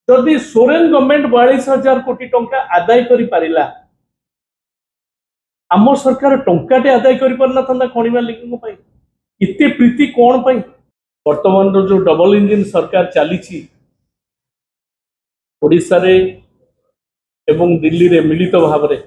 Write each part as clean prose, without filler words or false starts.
जदि सोरेन गवर्नमेंट 42,000 कोटी टंका आदाय करि पारिला आम सरकार टंकाटे आदाय करि पारना था खଣି मालिक पई इते प्रीति कौन पई वर्तमान जो डबल इंजिन सरकार चली ओडिशा रे एवं दिल्ली रे मिलित भाव रे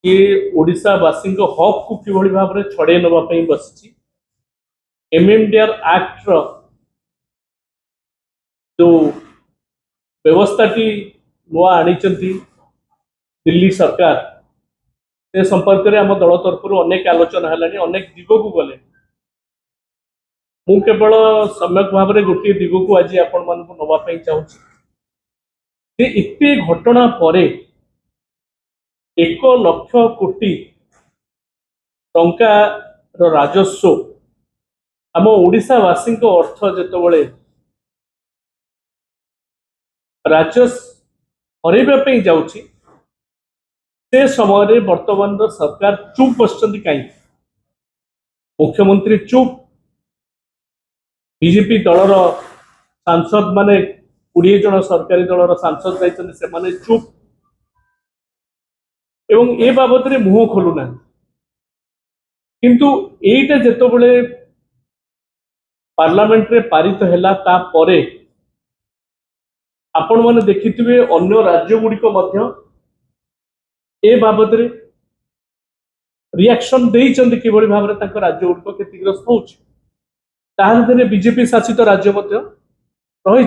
ये ओडिशा वासी हक को किभली भाव में छड़े नवा बसी एमएमडीआर एक्ट रो जो व्यवस्था टी नुआ आनी दिल्ली सरकार से संपर्क में आम दल तरफ अनेक आलोचना है अनेक दिग को गले मु केवल सम्यक भाव में गोटे दिग को आज आपण मान नवाई चाहूँगी इतने घटना पर 1 लाख कोटी टंका राजस्व आम ओडिशावासी अर्थ जिते राजस्व हरैवाई जाऊँगी से समय वर्तमान सरकार चुप बसचंती कहीं मुख्यमंत्री चुप बीजेपी दलर सांसद माने 20 जन सरकारी दलर सांसद जाइछन्ति चुप एवं ए बाबद रे मुह खोलुना किंतु एटा जेतबेले पार्लियामेंट रे पारित हैला ता परे आपण माने देखिथिबे अन्य राज्य गुड़िक मध्य ए बाबद रे रिएक्शन देइचन्ति किबळी भाव रे तांको राज्य गुड़िक क्षतिग्रस्त होउछि ताहारे बीजेपी शासित राज्य मध्य रही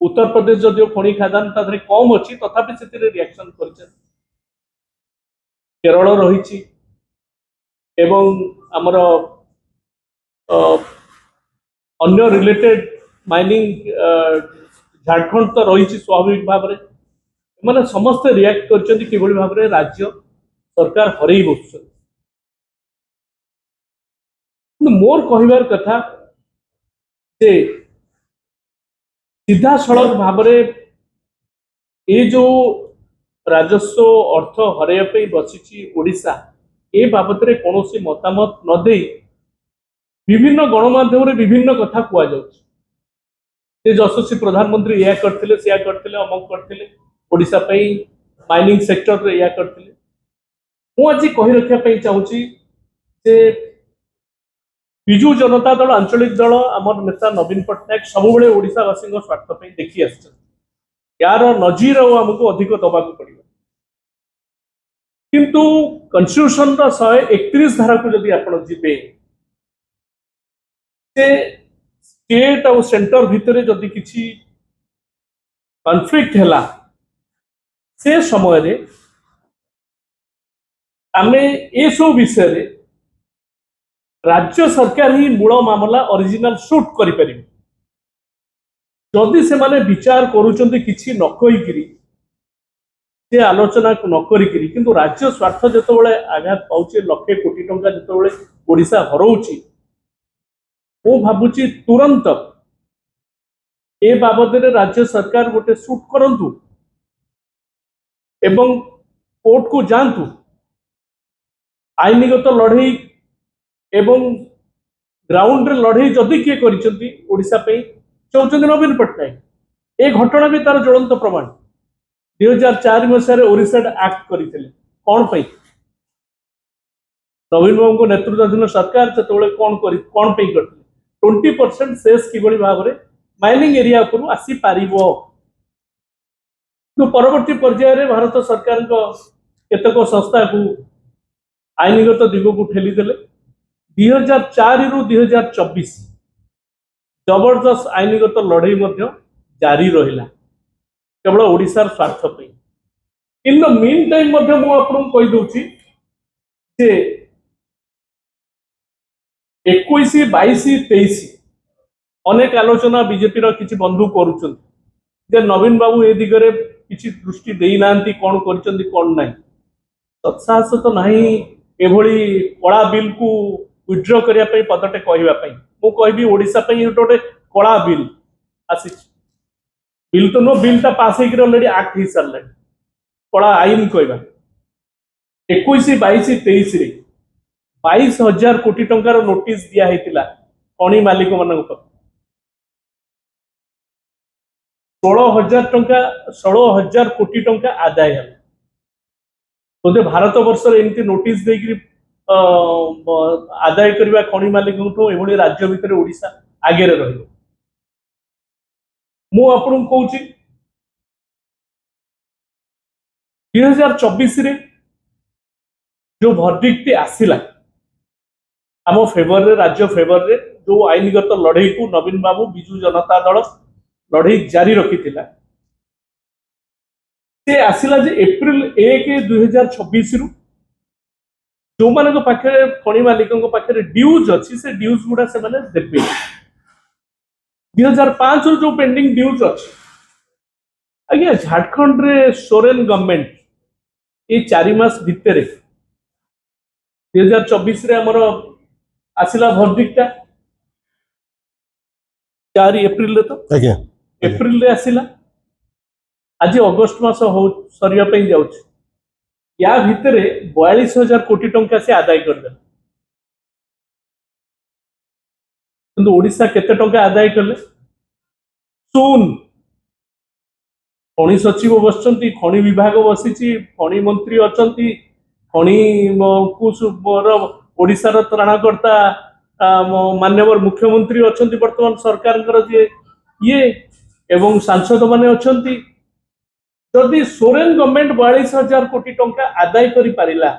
उत्तर प्रदेश जदिव खଣି खादान तादरे कम अच्छी तथापि से रिएक्शन कर केरल रही एवं आमर अन्य रिलेटेड माइनिंग झारखंड तो रही स्वाभाविक भाव में मैंने समस्त रिएक्ट कर भाव में राज्य सरकार हरई बस मोर कहबार कथा से सीधा सड़क भाव ये जो राजस्व अर्थ हरैया बसी ओडिशा ए बाबद में कौन मतामत न दे विभिन्न गणमाध्यम विभिन्न कथा कहुचे यशस्वी प्रधानमंत्री या करते से करते अमक करते ओडिशा माइनिंग सेक्टर या करते मुझे कही रखापी चाहूँगी विजु जनता दल आंचलिक दल आमर नेता नवीन पट्टनायक सब ओडिशावासी स्वार्थ देखी यार नजीर आमको अधिक दबा पड़ो किंतु कन्स्टिट्यूशन 131 धारा को जब आप जी स्टेट और सेंटर भितर जदि किसी कन्फ्लिक्ट है से समय आमे ए सब विषय राज्य सरकार ही मूल मामला ओरिजिनल शूट करें जदि से माने विचार करुचंती किछि न कहिकरी से आलोचना न करिकरी किंतु राज्य स्वार्थ जेतबेले आघात पाउचे लक्षे कोटी टंका जेतबेले ओडिशा हरौची मु भाबुची तुरंत ए बाबद रे राज्य सरकार गोटे शूट करंतु एवं कोर्ट को जानतु आईनगत लड़ई एवं ग्राउंड रे लड़ई जदि किए करिसंती ओडिशा पे चाहते नवीन पट्टनायक ए घटना भी तार ज्वलंत प्रमाण 2004 मसीह ओडिशा एक्ट करते कौन पे नवीन बाबू को नेतृत्वाधीन सरकार से कौन करते 20% सेस किभली भाव में माइनिंग एरिया उपरू आसी पारिबो तो परवर्ती पर्यायर भारत सरकार केतक संस्था को आईनगत दिग को ठेलीदेले 2004 रु 2024 जबरदस्त आईनगत लड़ई जारी रहा केवल ओडिशार स्वार्थ इन द मीन टाइम कहीदे 21, 22, 23 अनेक आलोचना बीजेपी किसी बंधु कर नवीन बाबू ए दिगरे किसी दृष्टि देना कौन कौन ना सत्साहस तो नहीं एभली कला बिल को विड्र करने पदटे कहवाई मु कहि ओडिशा गोटे कला बिल आसी बिल तो नो बिलटा पास ऑलरेडी एक्ट हो सारे कला आईन कहवा 21, 22, 23 22,000 कोटी टंकार नोटिस दिया खଣି मालिक मान ଷୋହଳ ହଜାର କୋଟି ଟଙ୍କା ଆଦାୟ ହେଲା। बोधे भारत वर्ष एमती नोटिस देकर आदाय करने खनि मालिक एभली राज्य भितर ओडिशा आगे रही। मु आपन कहूँ 2024 रे जो भर्डिक्ट आसिला आम फेवर रे राज्य फेवर रे जो आईनगत लड़ई को नवीन बाबू बिजू जनता दल लड़ई जारी रखी से आसिला जे एप्रिल 1 2026 रु जो माने पाखे खनि मालिकों पाखे ड्यूज अच्छी से ड्यूज गुड़ा से माने देबे 2005 रु जो पेंडिंग ड्यूज अच्छी आज्ञा झारखंड रे सोरेन गवर्नमेंट ये 4 मास भितर 2024 रे हमर आसिला भर्डिक्टा 4 एप्रिल रे तो आज्ञा एप्रिल रे आसिला आज अगस्ट मास सरिया पे जाउछ या भितर 42,000 कोटी टंका से आदाय करदे किंतु ओडिशा केते टंका आदाय करले सुन खनि सचिव बसचंती खनि विभाग बसिची खनि मंत्री अचंती खनि ओडिशार त्राणकर्ता मान्यवर मुख्यमंत्री अचंती वर्तमान सरकार जे ये एवं सांसद माने अचंती जदि सोरेन गवर्नमेंट 42,000 कोटी टंका आदाय करि पारिला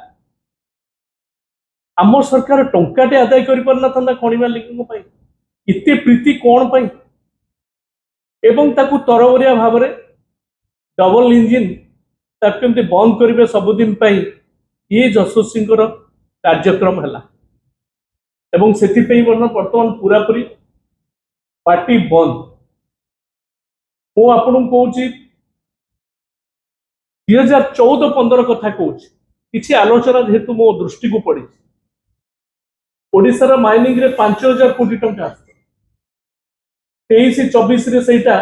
आम सरकार टंकाटे आदाय करि परना था खनि मालिक इते प्रीति कौन पाई एवं ताकू तरबरिया भाव में डबल इंजिन ताकि बंद करेंगे सबुदिन ये यशस्वी कार्यक्रम है एवं से बर्तमान पूरा पूरी पार्टी बंद मु आपन कहूँ 2014-15 कथा कहूँ किसी आलोचना जेहेतु मो दृष्टि को पड़ी ओडिशार माइनिंग रे 5,000 कोटी टंका 23-24 रे सेटा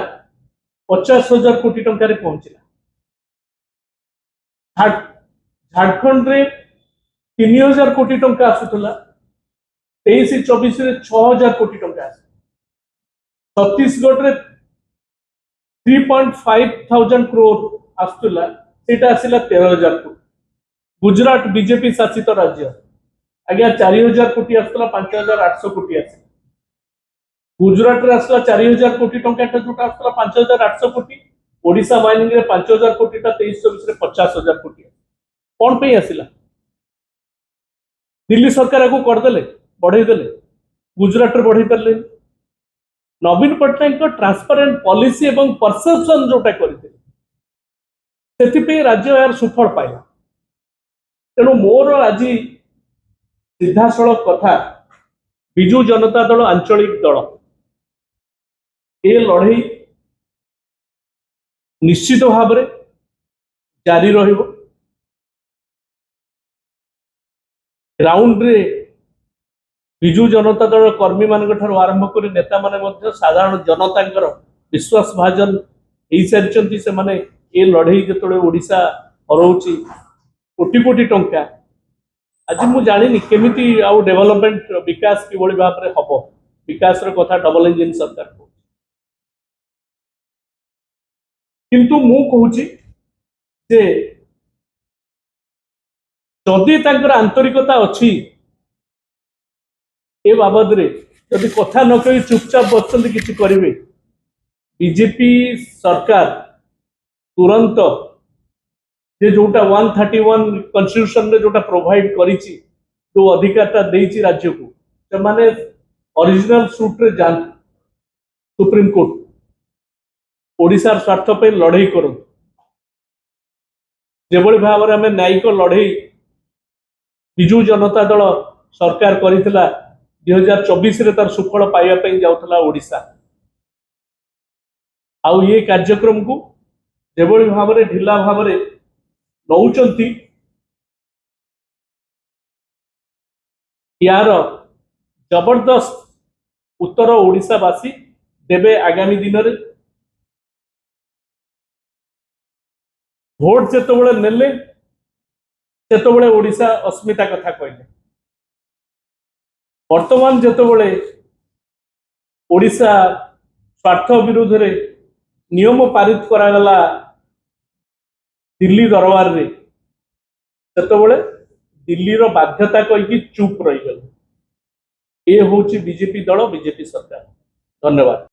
50,000 कोटी टंका रे पहुंचला झारखंड रे 3,000 कोटी टंका आसुतला 23-24 रे 6,000 कोटी टंका आस छत्तीसगढ़ रे 3.5 थाउजेंड करोड़ आसुतला सेटा आसिला 13,000 कोटी गुजरात बीजेपी शासित राज्य आज्ञा 4,000 कोटी आसला 5,800 कोटी आस गुजरात रे आसला 4,000 कोटी टंका जोटा आसला 5,800 कोटी ओडिशा माइनिंग रे 5,000 कोटी 23-24 रे 50,000 कोटी कौन पे आसिला दिल्ली सरकार को करदेले बढ़ई देले गुजरात रे बढ़ई पारे नवीन पट्टनायक ट्रांसपेरेंट पॉलिसी एवं परसेप्शन जोटा करते राज्य यार सुफल पाइला तेणु मोर आज सीधासलख कथा बिजू जनता दल आंचलिक दल ये लड़ई निश्चित भाव में जारी रहिबो ग्राउंड रे बिजू जनता दल कर्मी मान आरंभ कर नेता माने साधारण जनता विश्वास भाजन हो सारी से माने ये लड़ई जो ओडिशा हरौची कोटी कोटी टंका आज मु जानी केमिति आउ डेवलपमेंट विकास किभली भाव में हम विकास कथा डबल इंजिन सरकार को किंतु मु कहूँ जे जदि तांकर आंतरिकता अच्छी ए बाबद रे जदि कथा न कही चुपचाप बसते किसी करेंगे बीजेपी सरकार तुरंत जे जोटा 131 कन्स्टिट्यूशन रे जोटा प्रोवाइड करिछि जो अधिकारता देइछि राज्य को से माने ओरिजिनल सूट रे जान सुप्रीम कोर्ट ओडिशार स्वार्थ पे लड़ई करो जेभली भाव में आम न्यायिक लड़ई बिजू जनता दल सरकार करिथिला 2024 रे तार सुफल पाइबा पई जाउथला ओडिशा आउ ये कार्यक्रम को जेभली भाव में ढिला भाव में नौचंती यार जबरदस्त उत्तर ओडिशावासी देवे आगामी दिन में भोट जिते नेले सेतबले ओडिशा अस्मिता कथा कहले वर्तमान जिते ओडिशा स्वार्थ विरोध रे नियम पारित करागला दिल्ली दरबार रे सेतबेले दिल्ली रो बाध्यता कही चुप रही गल। ये हूँ बीजेपी दल बीजेपी सरकार। धन्यवाद।